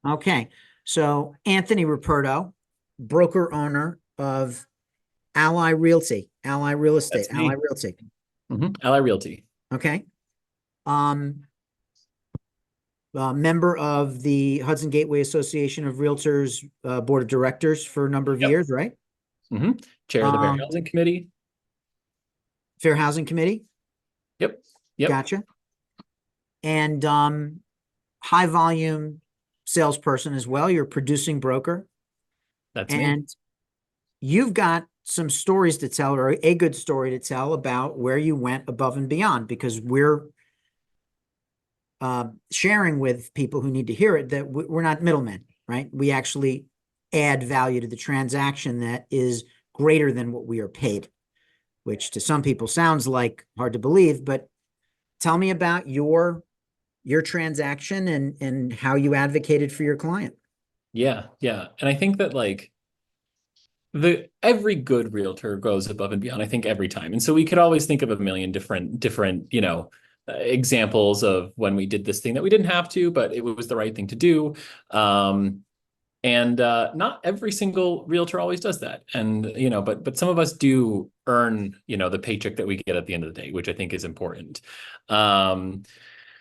Okay. So Anthony Ruperto, broker owner of Ally Realty, Ally Real Estate, That's Ally me. Realty. Ally Realty. Okay. Um, Member of the Hudson Gateway Association of Realtors Board of Directors for a number of Yep. years, right? hmm Chair of the Fair Um, Housing Committee. Fair Housing Committee. Yep. Yep. Gotcha. And high volume salesperson as well. You're a producing broker. That's me. And you've got some stories to tell, or a good story to tell about where you went above and beyond, because we're sharing with people who need to hear it that we're not middlemen, right? We actually add value to the transaction that is greater than what we are paid, which to some people sounds like hard to believe. But tell me about your transaction and how you advocated for your client. Yeah. Yeah. And I think that like the every good realtor goes above and beyond, I think every time. And so we could always think of a million different, examples of when we did this thing that we didn't have to, but it was the right thing to do. And not every single realtor always does that. And, but some of us do earn, the paycheck that we get at the end of the day, which I think is important. Um,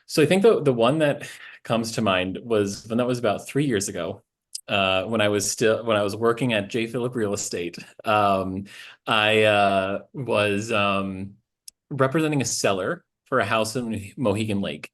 so I think the one that comes to mind was when that was about 3 years ago. When I was working at J. Phillip Real Estate, I was representing a seller for a house in Mohegan Lake,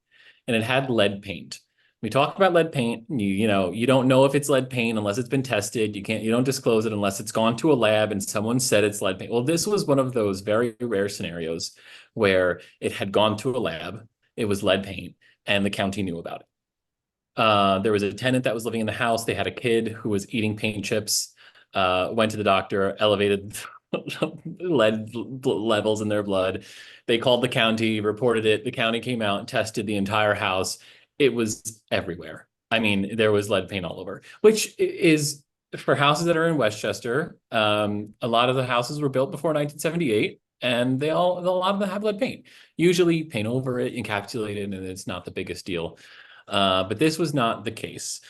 and it had lead paint. We talk about lead paint. You don't know if it's lead paint unless it's been tested. You don't disclose it unless it's gone to a lab and someone said it's lead paint. Well, this was one of those very rare scenarios where it had gone to a lab, it was lead paint, and the county knew about it. There was a tenant that was living in the house. They had a kid who was eating paint chips, went to the doctor, elevated lead levels in their blood. They called the county, reported it. The county came out and tested the entire house. It was everywhere. I mean, there was lead paint all over, which is for houses that are in Westchester. A lot of the houses were built before 1978. And a lot of them have lead paint. Usually paint over it, encapsulate it, and it's not the biggest deal. But this was not the case.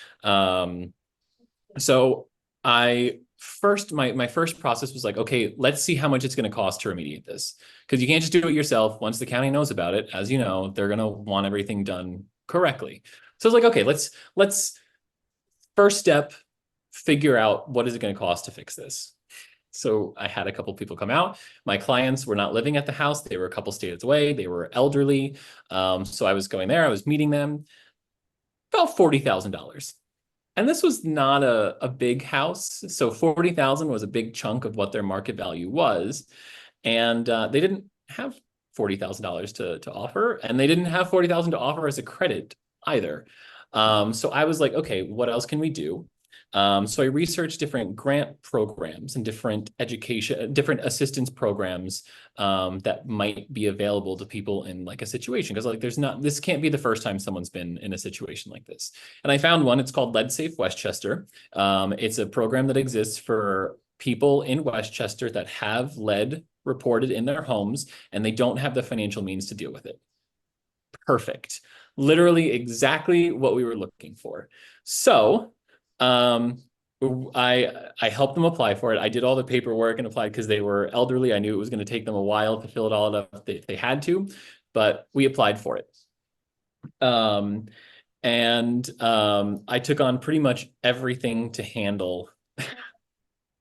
So my first process was like, okay, let's see how much it's going to cost to remediate this. Because you can't just do it yourself. Once the county knows about it, as you know, they're going to want everything done correctly. So I was like, okay, let's first step, figure out what is it going to cost to fix this. So I had a couple people come out. My clients were not living at the house. They were a couple states away. They were elderly. So I was going there. I was meeting them. About $40,000. And this was not a big house. So 40,000 was a big chunk of what their market value was. And they didn't have $40,000 to offer. And they didn't have 40,000 to offer as a credit either. So I was like, okay, what else can we do? So I researched different grant programs and different assistance programs that might be available to people in like a situation. Because like this can't be the first time someone's been in a situation like this. And I found one, it's called Lead Safe Westchester. It's a program that exists for people in Westchester that have lead reported in their homes and they don't have the financial means to deal with it. Perfect. Literally exactly what we were looking for. So um, I helped them apply for it. I did all the paperwork and applied because they were elderly. I knew it was going to take them a while to fill it all out if they had to, but we applied for it. Um, and I took on pretty much everything to handle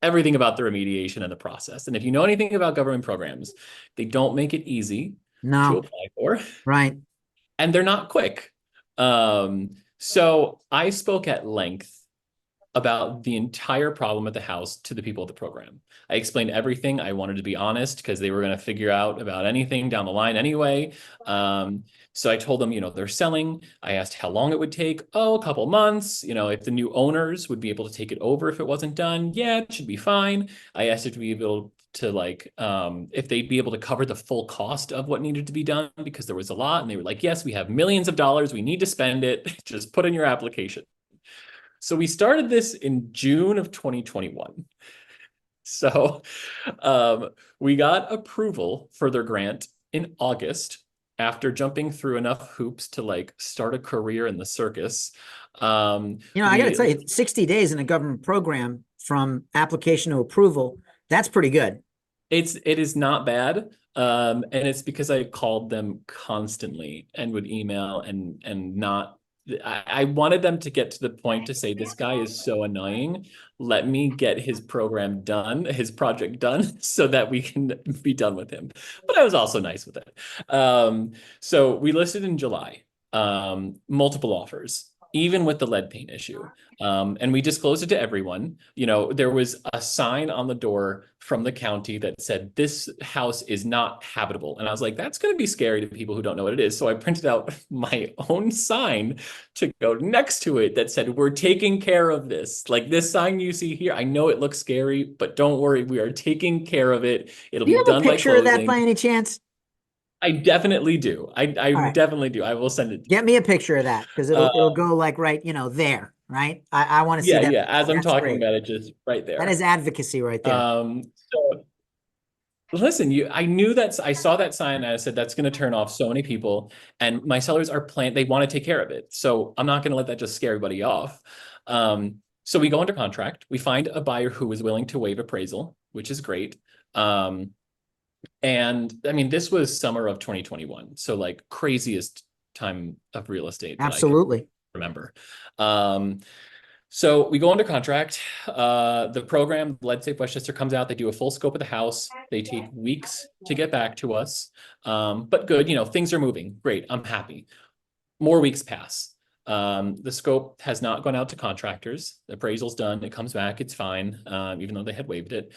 everything about the remediation and the process. And if you know anything about government programs, they don't make it easy to No, apply for, right. and they're not quick. So I spoke at length about the entire problem at the house to the people at the program. I explained everything. I wanted to be honest because they were going to figure out about anything down the line anyway. So I told them, they're selling. I asked how long it would take. Oh, a couple months. If the new owners would be able to take it over if it wasn't done. Yeah, it should be fine. I asked if to be able to if they'd be able to cover the full cost of what needed to be done because there was a lot. And they were like, yes, we have millions of dollars. We need to spend it. Just put in your application. So we started this in June of 2021. So we got approval for their grant in August. after jumping through enough hoops to like start a career in the circus. I got to tell you, 60 days in a government program from application to approval, that's pretty good. It is not bad. And it's because I called them constantly and would email and not I wanted them to get to the point to say, this guy is so annoying. Let me get his program done, his project done, so that we can be done with him. But I was also nice with it. So we listed in July, multiple offers, even with the lead paint issue. And we disclosed it to everyone. There was a sign on the door from the county that said, this house is not habitable. And I was like, that's going to be scary to people who don't know what it is. So I printed out my own sign to go next to it that said, we're taking care of this. Like this sign you see here, I know it looks scary, but don't worry, we are taking care of it. It'll Do you be have a done by picture of that by closing. any chance? I definitely do. I All right. definitely do. I will send it. Get me a picture of that because it'll go like right, there, right? I want to see Yeah, that. yeah. As I'm That's talking great. about it, just right That there. is advocacy right there. So listen, I knew that I saw that sign and I said, that's going to turn off so many people. And my sellers are they want to take care of it. So I'm not going to let that just scare everybody off. So we go under contract. We find a buyer who is willing to waive appraisal, which is great. And I mean, this was summer of 2021. So like craziest time of real estate that I can Absolutely. remember. So we go under contract. The program, Lead Safe Westchester, comes out. They do a full scope of the house. They take weeks to get back to us. But good, things are moving. Great. I'm happy. More weeks pass. The scope has not gone out to contractors. The appraisal's done. It comes back. It's fine, even though they had waived it.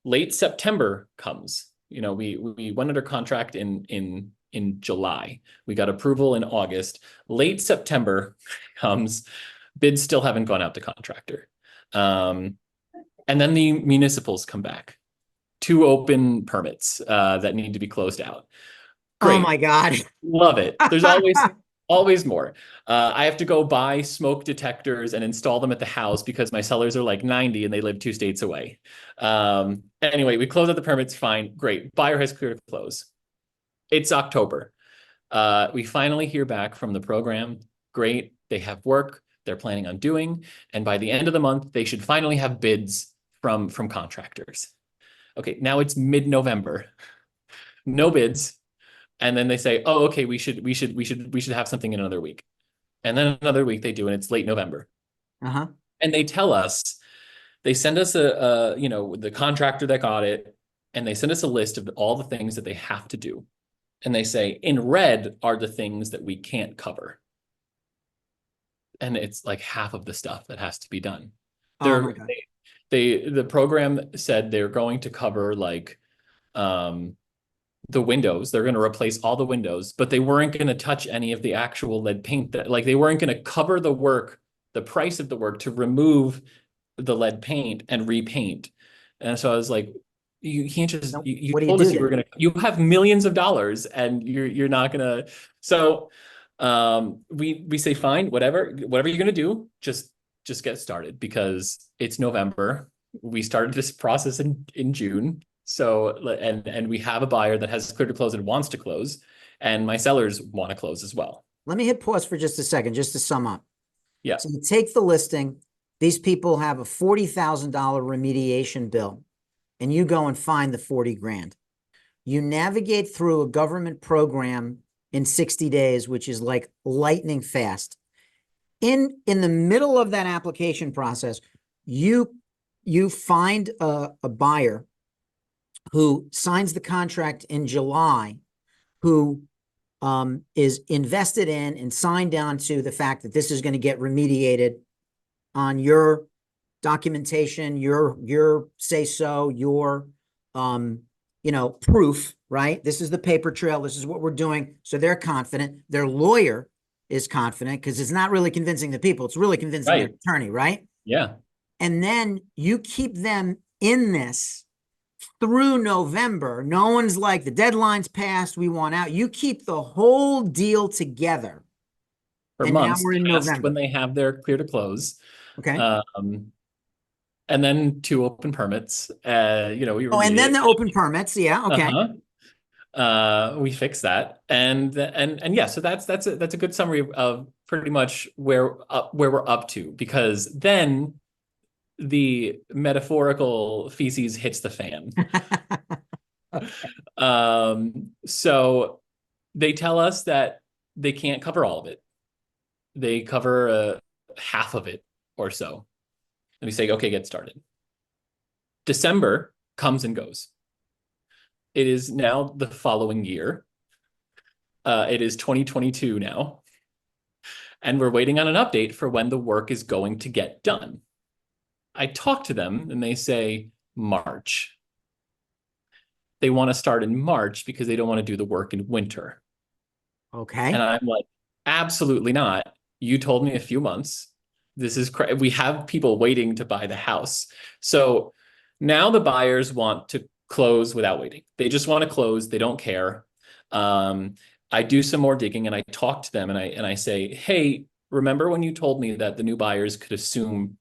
Late September comes. We went under contract in July. We got approval in August. Late September comes. Bids still haven't gone out to contractor. And then the municipals come back. 2 open permits that need to be closed out. Great. Oh my God. Love it. There's always more. I have to go buy smoke detectors and install them at the house because my sellers are like 90 and they live 2 states away. Anyway, we close out the permits. Fine. Great. Buyer has cleared to close. It's October. We finally hear back from the program. Great. They have work they're planning on doing. And by the end of the month, they should finally have bids from contractors. Okay, now it's mid-November. No bids. And then they say, oh, okay, we should have something in another week. And then another week they do, and it's late November. Uh-huh. And they tell us, they send us the contractor that got it, and they send us a list of all the things that they have to do. And they say, in red are the things that we can't cover. And it's like half of the stuff that has to be done. Oh my God. The program said they're going to cover like the windows. They're going to replace all the windows, but they weren't going to touch any of the actual lead paint they weren't going to cover the work, the price of the work to remove the lead paint and repaint. And so I was like, you can't just, you what do you told do us you were going to, you have millions of dollars and you're not going to. So we say, fine, whatever you're going to do, just get started because it's November. We started this process in June. So, and we have a buyer that has cleared to close and wants to close, and my sellers want to close as well. Let me hit pause for just a second, just to sum up. Yeah. So you take the listing, these people have a $40,000 remediation bill, and you go and find the 40 grand. You navigate through a government program in 60 days, which is like lightning fast. In the middle of that application process, you find a buyer who signs the contract in July, who is invested in and signed on to the fact that this is going to get remediated on your documentation, your say so, your proof, right? This is the paper trail. This is what we're doing. So they're confident. Their lawyer is confident because it's not really convincing the people. It's really convincing their attorney, right? Yeah. And then you keep them in this through November. No one's like, the deadline's passed, we want out. You keep the whole deal together. For and months now we're in November when they have their clear to close. Okay. And then 2 open permits. We and then the open permits. Yeah. Okay. We fixed that, and yeah, so that's a good summary of pretty much where we're up to, because then the metaphorical feces hits the fan. So they tell us that they can't cover all of it. They cover half of it or so. And we say, okay, get started. December comes and goes. It is now the following year. It is 2022 now. And we're waiting on an update for when the work is going to get done. I talk to them and they say March. They want to start in March because they don't want to do the work in winter. Okay. And I'm like, absolutely not. You told me a few months. This is we have people waiting to buy the house. So now the buyers want to close without waiting. They just want to close. They don't care. I do some more digging and I talk to them and I say, hey, remember when you told me that the new buyers could assume,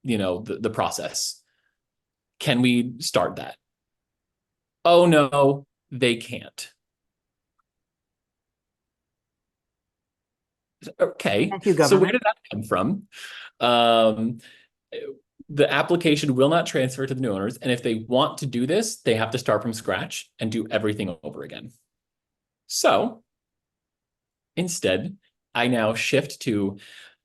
the process? Can we start that? Oh no, they can't. Okay, Thank you, so where government. did that come from? Um, the application will not transfer to the new owners, and if they want to do this, they have to start from scratch and do everything over again. So instead, I now shift to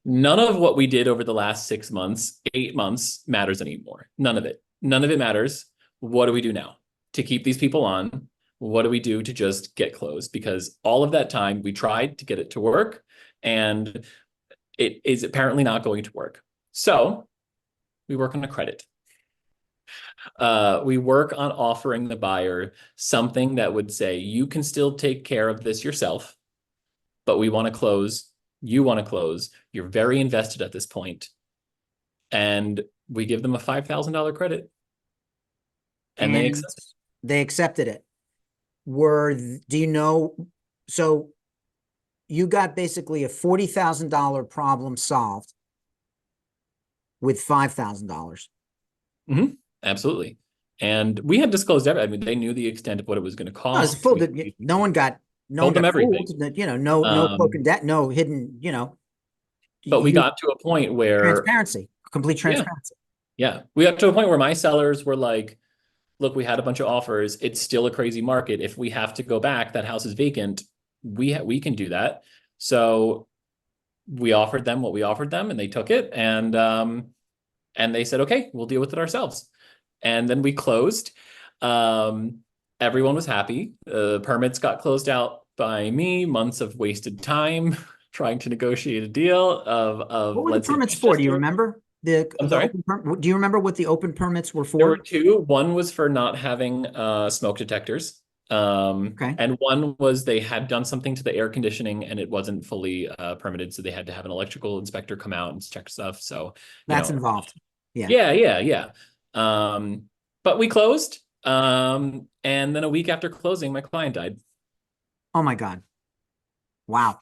none of what we did over the last 6 months, 8 months matters anymore. None of it. None of it matters. What do we do now to keep these people on? What do we do to just get closed? Because all of that time we tried to get it to work, and it is apparently not going to work. So we work on a credit. We work on offering the buyer something that would say, you can still take care of this yourself, but we want to close. You want to close. You're very invested at this point. And we give them a $5,000 credit. And they accept it. They accepted it. Do you know, so you got basically a $40,000 problem solved with $5,000. Mm-hmm. Absolutely. And we had disclosed everything. I mean, they knew the extent of what it was going to No, it's cost. full. No one got Told them everything. fooled. No cloak and debt, no hidden. But we got to a point where, transparency, complete yeah, transparency. yeah, we got to a point where my sellers were like, look, we had a bunch of offers. It's still a crazy market. If we have to go back, that house is vacant. We can do that. So we offered them what we offered them, and they took it. And they said, okay, we'll deal with it ourselves. And then we closed. Everyone was happy. Permits got closed out by me. Months of wasted time trying to negotiate a deal of What were the permits for? Do you remember? I'm sorry? Do you remember what the open permits were There for? were two. One was for not having smoke detectors. Okay. And one was they had done something to the air conditioning and it wasn't fully permitted. So they had to have an electrical inspector come out and check stuff. So, That's involved. Yeah. Yeah. But we closed. And then a week after closing, my client died. Oh my God. Wow.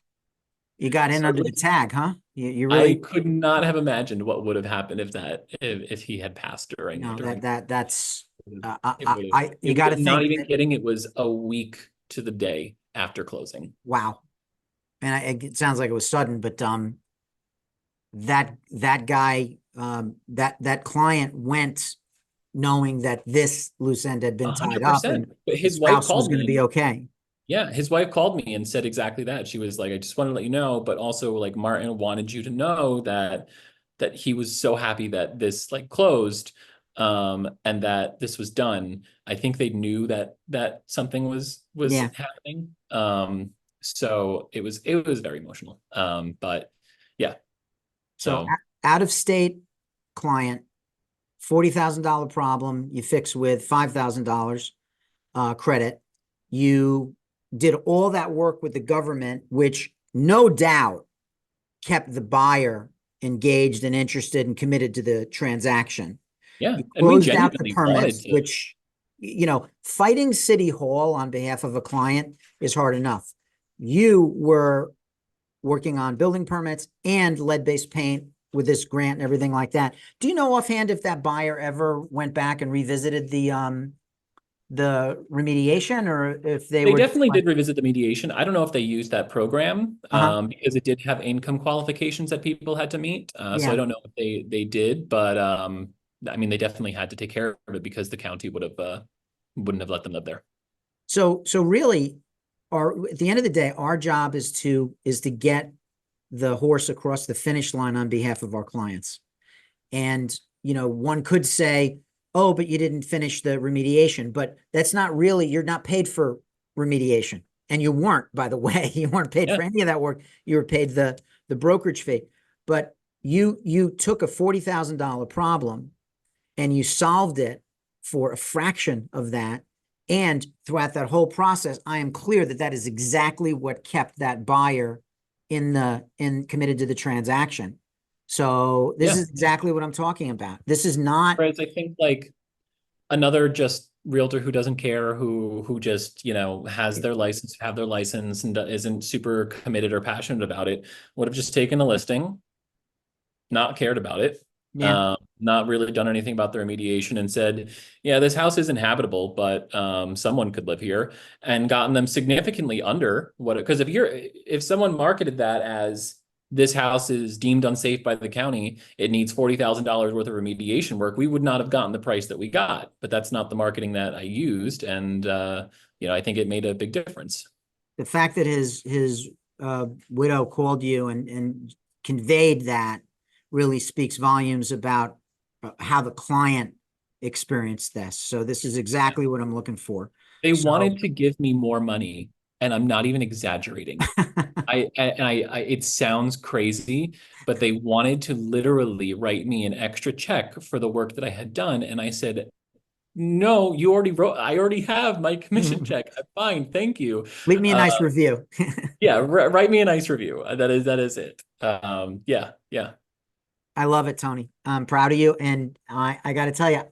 You got in under the tag, huh? You I really, could not have imagined what would have happened if he had passed during no, during that's, you it got to was not think even that, kidding. It was a week to the day after closing. wow. And it sounds like it was sudden, but, that guy, that client went knowing that this loose end had been tied up and 100%. But his his wife spouse was called going to be me. okay. Yeah, his wife called me and said exactly that. She was like, I just want to let you know, but also like Martin wanted you to know that he was so happy that this like closed and that this was done. I think they knew that something was Yeah. happening. So it was very emotional. But yeah. So So out of state client, $40,000 problem, you fix with $5,000 credit. You did all that work with the government, which no doubt kept the buyer engaged and interested and committed to the transaction. yeah, You and we closed out the genuinely wanted permits, to. which, fighting City Hall on behalf of a client is hard enough. You were working on building permits and lead-based paint with this grant and everything like that. Do you know offhand if that buyer ever went back and revisited the remediation, or if they They were just definitely like, did revisit the mediation. I don't know if they used that program uh-huh, because it did have income qualifications that people had to meet. So I yeah. don't know if they did, but I mean, they definitely had to take care of it because the county wouldn't have let them live there. So really, at the end of the day, our job is to get the horse across the finish line on behalf of our clients. And, one could say, oh, but you didn't finish the remediation, but that's not really, you're not paid for remediation. And you weren't, by the way, you weren't paid Yeah, for any of that work. You were paid the brokerage fee, but you took a $40,000 problem and you solved it for a fraction of that. And throughout that whole process, I am clear that that is exactly what kept that buyer in committed to the transaction. So this yeah. is exactly what I'm talking about. This is not, Whereas I think like another just realtor who doesn't care, who just has their license, have their license, and isn't super committed or passionate about it, would have just taken a listing, not cared about it, yeah. not really done anything about the remediation, and said, "Yeah, this house isn't habitable, but someone could live here," and gotten them significantly under what. Because if someone marketed that as this house is deemed unsafe by the county, it needs $40,000 worth of remediation work, we would not have gotten the price that we got. But that's not the marketing that I used, and I think it made a big difference. The fact that his widow called you and conveyed that really speaks volumes about how the client experienced this. So this is exactly what I'm looking for. They So wanted to give me more money, and I'm not even exaggerating. It sounds crazy, but they wanted to literally write me an extra check for the work that I had done, and I said, "No, you already wrote. I already have my commission check. I'm fine, thank you." leave me a Uh, nice review. yeah, write me a nice review. That is it. Yeah, yeah, I love it, Tony. I'm proud of you. And I got to tell you,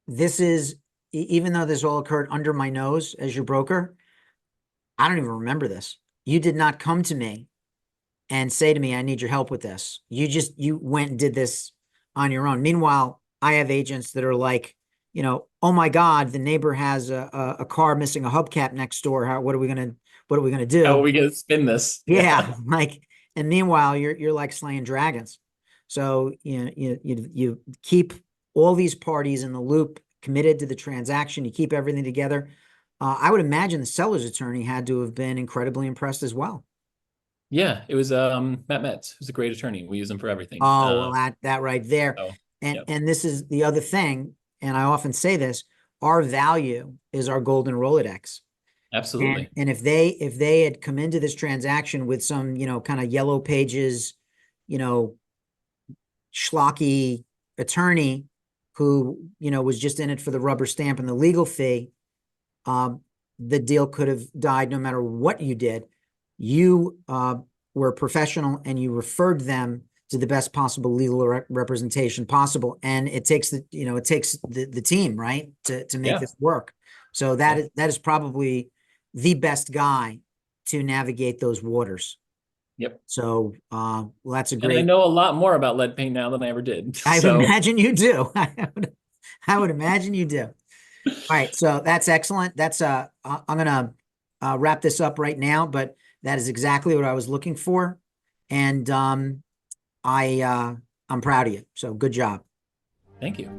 this is, even though this all occurred under my nose as your broker, I don't even remember this. You did not come to me and say to me, I need your help with this. You went and did this on your own. Meanwhile, I have agents that are like, oh my God, the neighbor has a car missing a hubcap next door. What are we gonna how are do? we gonna spin this? Yeah. Yeah, Like, and meanwhile, you're like slaying dragons. So, you keep all these parties in the loop, committed to the transaction. You keep everything together. I would imagine the seller's attorney had to have been incredibly impressed as well. yeah. It was Matt Metz, who's a great attorney. We use him for everything. Oh, well, that right there. So And yeah, and this is the other thing, and I often say this, our value is our golden Rolodex. And absolutely. and if they had come into this transaction with some, kind of yellow pages, you know, schlocky attorney who, was just in it for the rubber stamp and the legal fee, um, the deal could have died no matter what you did. You were a professional and you referred them to the best possible legal representation possible. And it takes the team, right, to make Yeah, this work. So that yeah. is probably the best guy to navigate those waters. Yep. So, well, that's a And I great, know a lot more about lead paint now than I ever did. I would So imagine you do. I would imagine you do. All right, so that's excellent. I'm gonna wrap this up right now, but that is exactly what I was looking for, and I I'm proud of you. So good job. thank you.